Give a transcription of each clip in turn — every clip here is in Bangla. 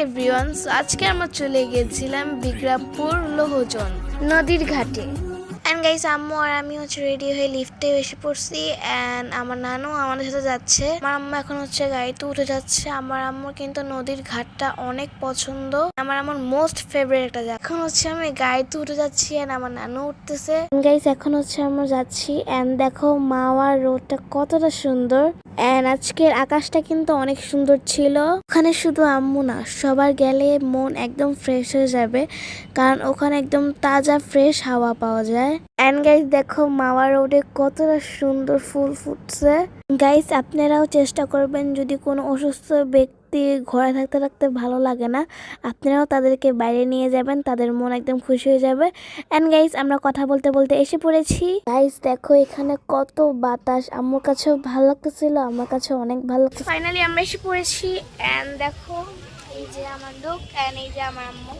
এভরিওয়ান, আজকে আমরা চলে গিয়েছিলাম বিক্রমপুর লোহজন নদীর ঘাটে। এন্ড গাইস, আম্মু আর আমি রেডি হয়ে লিফটে এসে পড়ছি। এন্ড আমার নানু আমাদের সাথে যাচ্ছে। আমার আম্মু এখন গাড়িতে উঠে যাচ্ছে। আমার আম্মুর কিন্তু নদীর ঘাটটা অনেক পছন্দ। আমার মোস্ট ফেভারিট একটা জায়গা। এখন আমি গাড়িতে উঠে যাচ্ছি এন্ড আমার নানু উঠতেছে। গাইস, এখন আমরা যাচ্ছি। এন্ড দেখো মাওয়ার রোডটা কতটা সুন্দর। এন্ড আজকের আকাশটা কিন্তু অনেক সুন্দর ছিল। ওখানে শুধু আম্মু না, সবার গেলে মন একদম ফ্রেশ হয়ে যাবে, কারণ ওখানে একদম তাজা ফ্রেশ হাওয়া পাওয়া যায়। এন্ড গাইস দেখো মাওয়া রোডে কতটা সুন্দর ফুল ফুটছে। গাইস, আপনারাও চেষ্টা করবেন, যদি কোনো অসুস্থ ব্যক্তি ঘরে থাকতে থাকতে ভালো লাগে না, আপনারাও তাদেরকে বাইরে নিয়ে যাবেন, তাদের মন একদম খুশি হয়ে যাবে। এন্ড গাইস, আমরা কথা বলতে বলতে এসে পড়েছি। গাইস দেখো এখানে কত বাতাস, আম্মুর কাছেও ভালো লাগতেছিল, আমার কাছে অনেক ভালো লাগছে। ফাইনালি আমরা এসে পড়েছি। এন্ড দেখো এই যে আমার লোক, এন্ড এই যে আমার আম্মু।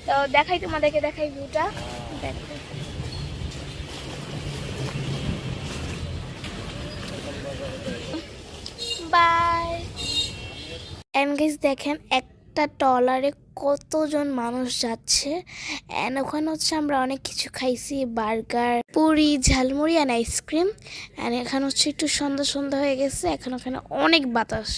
তো দেখাই তোমাদেরকে, দেখাই ভিউটা দেখো। বাই। এন্ড গাইস দেখেন একটা ট্রলারে কতজন মানুষ যাচ্ছে। এন্ড ওখানে আমরা অনেক কিছু খাইছি, burger, puri, jhalmuri and ice cream. And এখানে একটু সন্ধ্যা সন্ধ্যা হয়ে গেছে, এখন ওখানে অনেক বাতাস।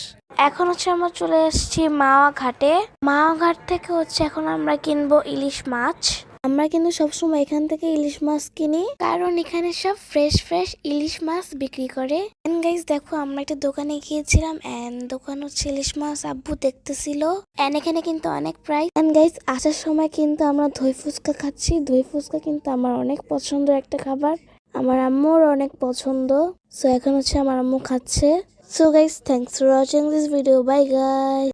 এখন আমরা চলে এসেছি মাওয়া ঘাটে। মাওয়া ঘাট থেকে এখন আমরা কিনবো ইলিশ মাছ। আমরা কিন্তু সবসময় এখান থেকে ইলিশ মাছ কিনি, কারণ এখানে সব ফ্রেশ ফ্রেশ ইলিশ মাছ বিক্রি করে। এন্ড গাইস দেখো আমরা একটা দোকানে গিয়েছিলাম। এন্ড দোকান ইলিশ মাছ আব্বু দেখতেছিল। এন্ড এখানে কিন্তু অনেক প্রাইস। এন্ড গাইস আসার সময় কিন্তু আমরা দই ফুচকা খাচ্ছি। দই ফুচকা কিন্তু আমার অনেক পছন্দের একটা খাবার, আমার আম্মুর অনেক পছন্দ। সো এখন আমার আম্মু খাচ্ছে। So guys, thanks for watching this video. Bye guys.